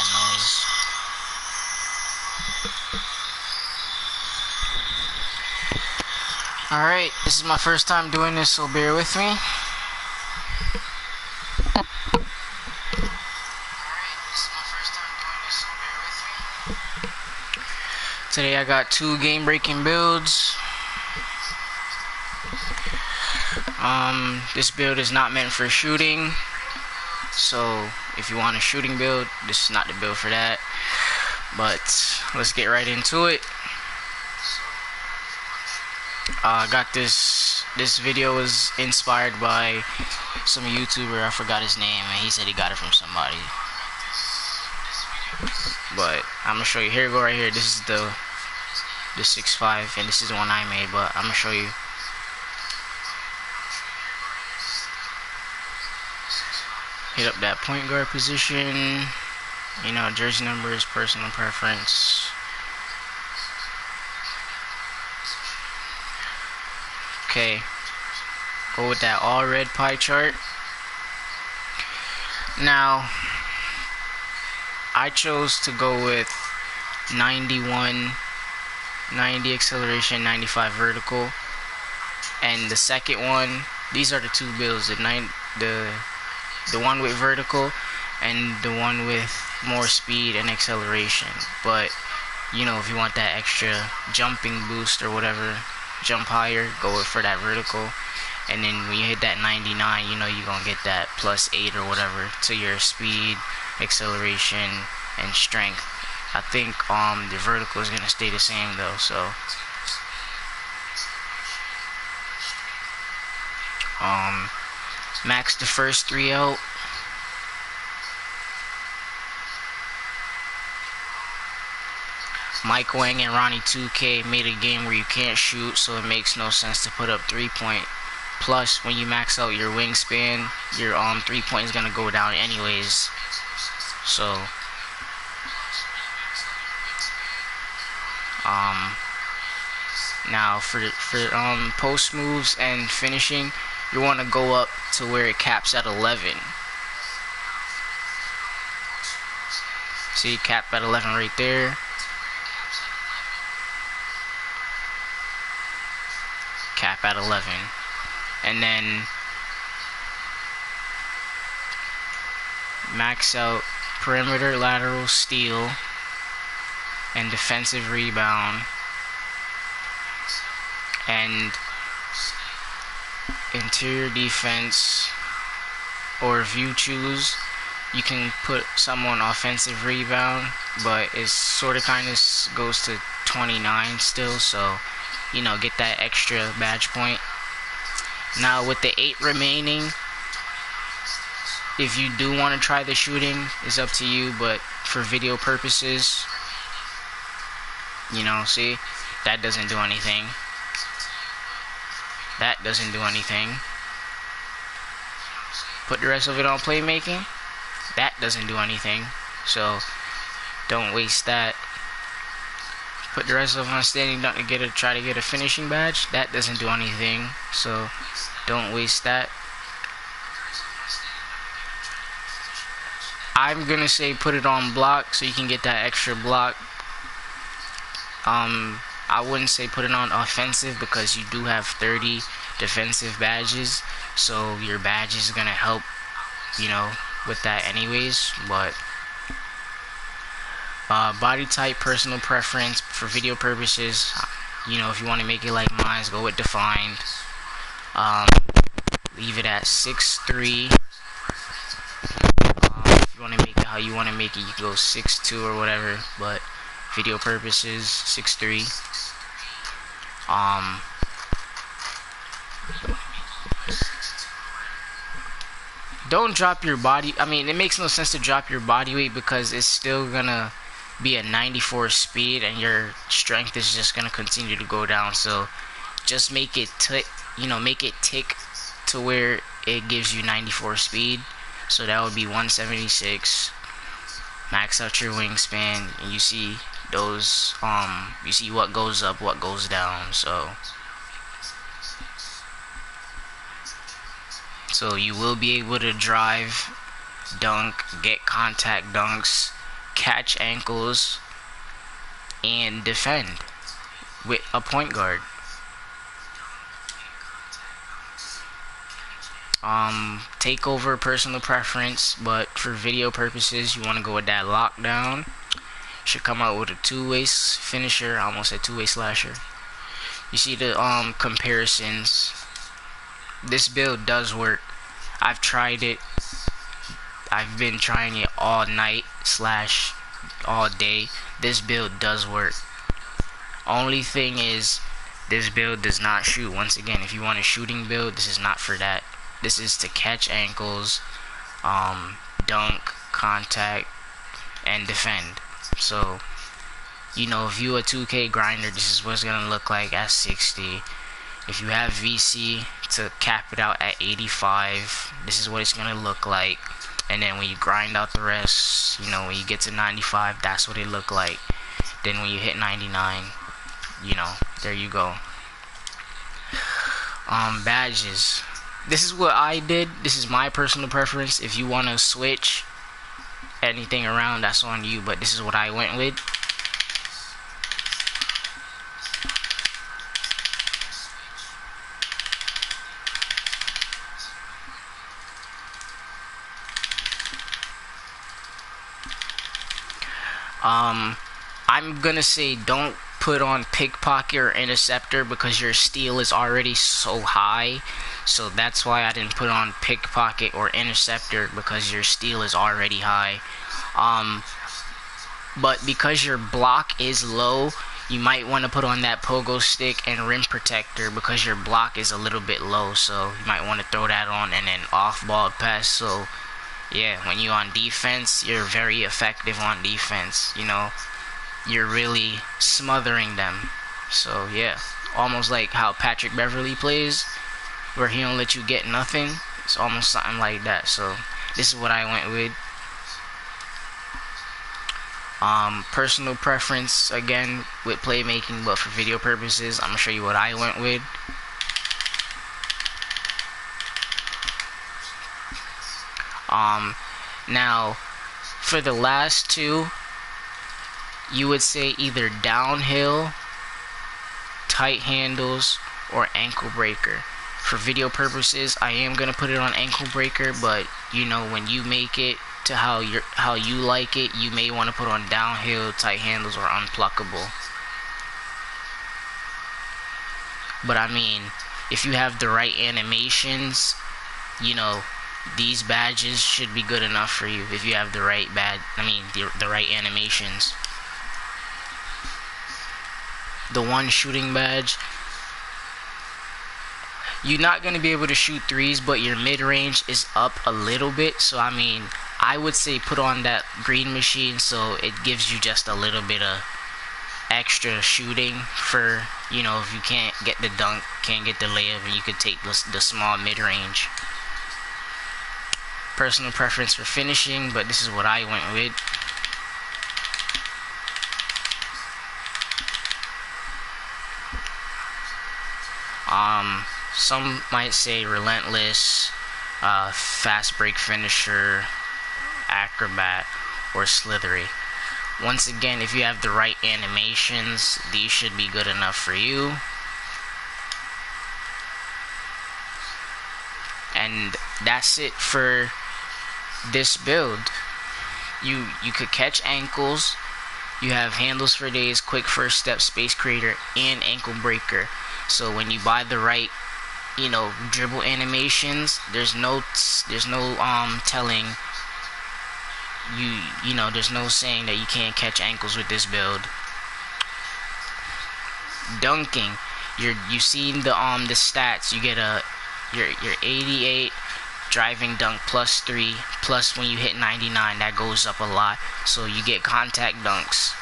that noise. Alright, this is my first time doing this, so bear with me. Today I got two game-breaking builds. This build is not meant for shooting, so if you want a shooting build, this is not the build for that. But let's get right into it. Got this video was inspired by some YouTuber, I forgot his name, and he said he got it from somebody. But I'm gonna show you. Here we go, right here. This is the 6.5, and this is the one I made, but I'm gonna show you. Hit up that point guard position. You know, jersey numbers, personal preference. Okay, go with that all red pie chart. Now, I chose to go with 91, 90 acceleration, 95 vertical, and the second one. These are the two builds: the one with vertical and the one with more speed and acceleration. But you know, if you want that extra jumping boost or whatever, jump higher, go for that vertical. And then when you hit that 99, you know you're gonna get that +8 or whatever to your speed, acceleration, and strength. I think the vertical is gonna stay the same though, so max the first 3 out. Mike Wang and Ronnie 2K made a game where you can't shoot, so it makes no sense to put up 3-point. Plus, when you max out your wingspan, your 3-point is gonna go down anyways. So, now for post moves and finishing, you want to go up to where it caps at 11. See, cap at 11 right there. Cap at 11. And then max out perimeter, lateral, steal, and defensive rebound, and interior defense. Or if you choose, you can put someone offensive rebound, but it's sort of kind of goes to 29 still, so you know, get that extra badge point. Now with the 8 remaining, if you do want to try the shooting, it's up to you, but for video purposes, you know, see, that doesn't do anything. That doesn't do anything. Put the rest of it on playmaking. That doesn't do anything. So don't waste that. Put the rest of them on standing dunk to try to get a finishing badge. That doesn't do anything. So don't waste that. I'm gonna say put it on block so you can get that extra block. I wouldn't say put it on offensive because you do have 30 defensive badges, so your badge is gonna help, you know, with that anyways. But body type, personal preference for video purposes, you know, if you want to make it like mine, go with defined. Leave it at 6'3". If you want to make it how you want to make it, you can go 6'2" or whatever, but video purposes 6'3". Don't drop your body. I mean, it makes no sense to drop your body weight because it's still gonna be a 94 speed and your strength is just gonna continue to go down. So just make it tick, you know, make it tick to where it gives you 94 speed. So that would be 176. Max out your wingspan, and you see those you see what goes up, what goes down. So you will be able to drive, dunk, get contact dunks, catch ankles, and defend with a point guard. Take over personal preference, but for video purposes, you want to go with that lockdown. Should come out with a two-way finisher. I almost said two-way slasher. You see the comparisons. This build does work. I've tried it. I've been trying it all night / all day. This build does work. Only thing is, this build does not shoot. Once again, if you want a shooting build, this is not for that. This is to catch ankles, dunk, contact, and defend. So, you know, if you a 2K grinder, this is what it's gonna look like at 60. If you have VC to cap it out at 85, this is what it's gonna look like. And then when you grind out the rest, you know, when you get to 95, that's what it look like. Then when you hit 99, you know, there you go. Badges. This is what I did. This is my personal preference. If you want to switch anything around, that's on you, but this is what I went with. I'm gonna say don't put on pickpocket or interceptor because your steal is already so high. So that's why I didn't put on pickpocket or interceptor, because your steal is already high. But because your block is low, you might want to put on that pogo stick and rim protector because your block is a little bit low. So you might want to throw that on, and then off ball pass. So yeah, when you're on defense, you're very effective on defense. You know, you're really smothering them. So yeah, almost like how Patrick Beverly plays, where he don't let you get nothing. It's almost something like that. So this is what I went with. Personal preference again with playmaking, but for video purposes, I'm gonna show you what I went with. Now for the last two, you would say either downhill, tight handles, or ankle breaker. For video purposes, I am gonna put it on ankle breaker, but you know, when you make it to how you like it, you may want to put on downhill, tight handles, or unpluckable. But I mean, if you have the right animations, you know, these badges should be good enough for you if you have the right the right animations. The one shooting badge, you're not going to be able to shoot threes, but your mid-range is up a little bit. So I mean, I would say put on that green machine so it gives you just a little bit of extra shooting for, you know, if you can't get the dunk, can't get the layup, and you could take the small mid-range. Personal preference for finishing, but this is what I went with. Some might say relentless, fast break finisher, acrobat, or slithery. Once again, if you have the right animations, these should be good enough for you. And that's it for this build. You could catch ankles. You have handles for days, quick first step, space creator, and ankle breaker. So when you buy the right, you know, dribble animations, there's no telling you know, there's no saying that you can't catch ankles with this build. Dunking, you've seen the stats. You get your 88 driving dunk +3, plus when you hit 99, that goes up a lot. So you get contact dunks.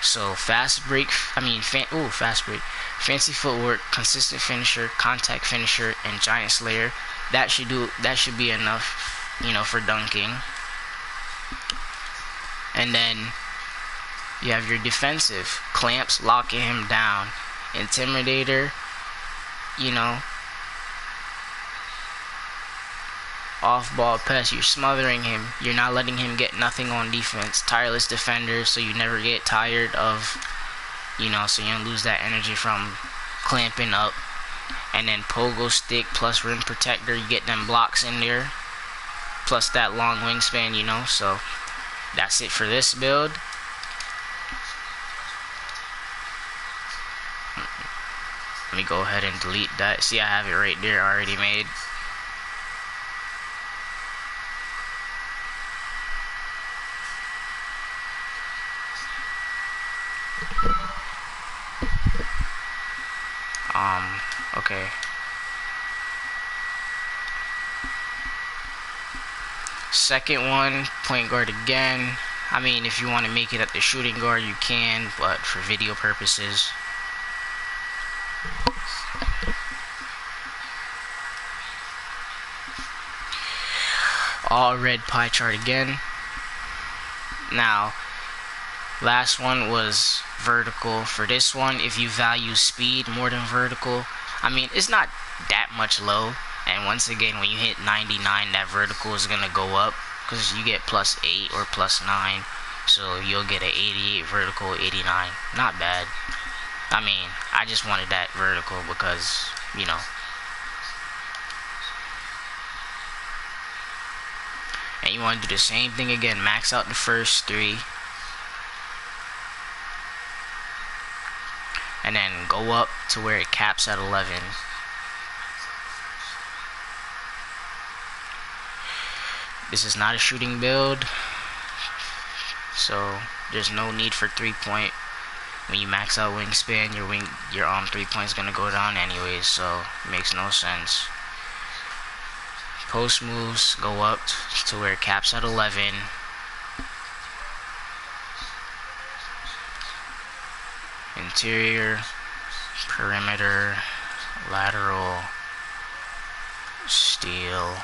So fast break, fancy footwork, consistent finisher, contact finisher, and giant slayer. That should be enough, you know, for dunking. And then you have your defensive clamps, locking him down, intimidator, you know, Off-ball pass, you're smothering him. You're not letting him get nothing on defense. Tireless defender, so you never get tired of, so you don't lose that energy from clamping up. And then pogo stick plus rim protector, you get them blocks in there. Plus that long wingspan, so that's it for this build. Let me go ahead and delete that. See, I have it right there already made. Okay. Second one, point guard again. I mean, if you want to make it at the shooting guard, you can, but for video purposes. All red pie chart again. Now, last one was vertical. For this one, if you value speed more than vertical, I mean, it's not that much low. And once again, when you hit 99, that vertical is going to go up because you get +8 or +9. So you'll get an 88 vertical, 89. Not bad. I mean, I just wanted that vertical because, And you want to do the same thing again. Max out the first 3. And then go up to where it caps at 11. This is not a shooting build, so there's no need for 3-point. When you max out wingspan, your 3-point is gonna go down anyways, so it makes no sense. Post moves go up to where it caps at 11. Interior, perimeter, lateral, steal,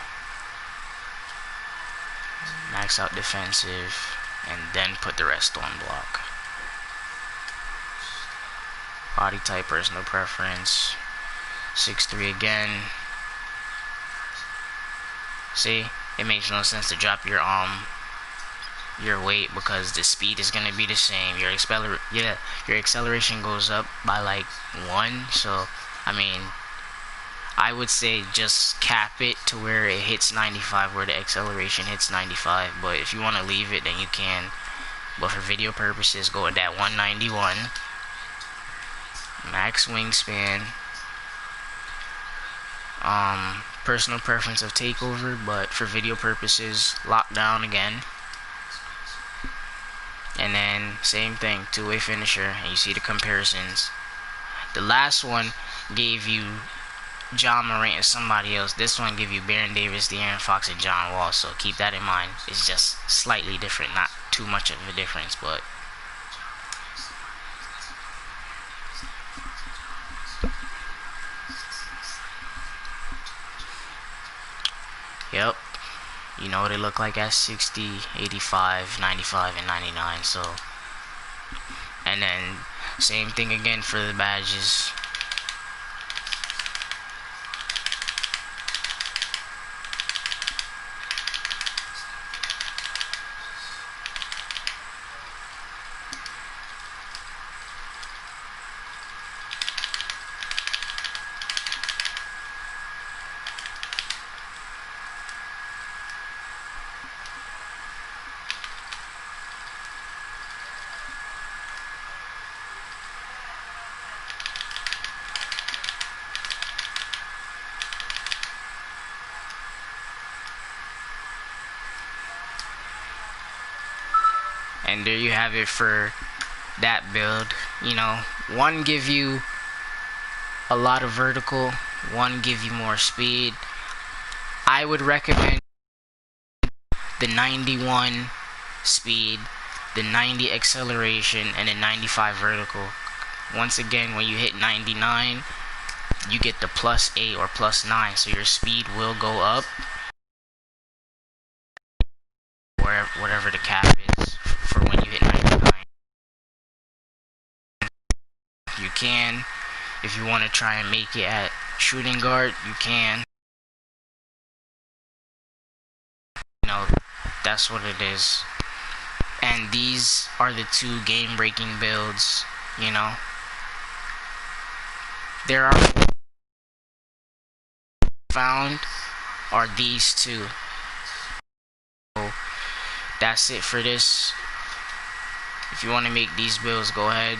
max out defensive, and then put the rest on block. Body type, personal preference, 6'3" again. See, it makes no sense to drop your weight because the speed is gonna be the same. Your acceleration goes up by like 1. So I mean, I would say just cap it to where it hits 95, where the acceleration hits 95. But if you want to leave it, then you can. But for video purposes, go with that 191. Max wingspan. Personal preference of takeover, but for video purposes, lockdown again. And then same thing, 2-way finisher, and you see the comparisons. The last one gave you Ja Morant and somebody else. This one give you Baron Davis, De'Aaron Fox, and John Wall. So keep that in mind. It's just slightly different, not too much of a difference, but yep. You know what they look like at 60, 85, 95, and 99. So, and then same thing again for the badges. And there you have it for that build. One give you a lot of vertical, one give you more speed. I would recommend the 91 speed, the 90 acceleration, and the 95 vertical. Once again, when you hit 99, you get the +8 or +9, so your speed will go up, whatever the cap is for when you hit 99. You can, if you want to try and make it at shooting guard, you can. that's what it is. And these are the two game-breaking builds, you know. There are found are these two. So that's it for this. If you want to make these builds, go ahead.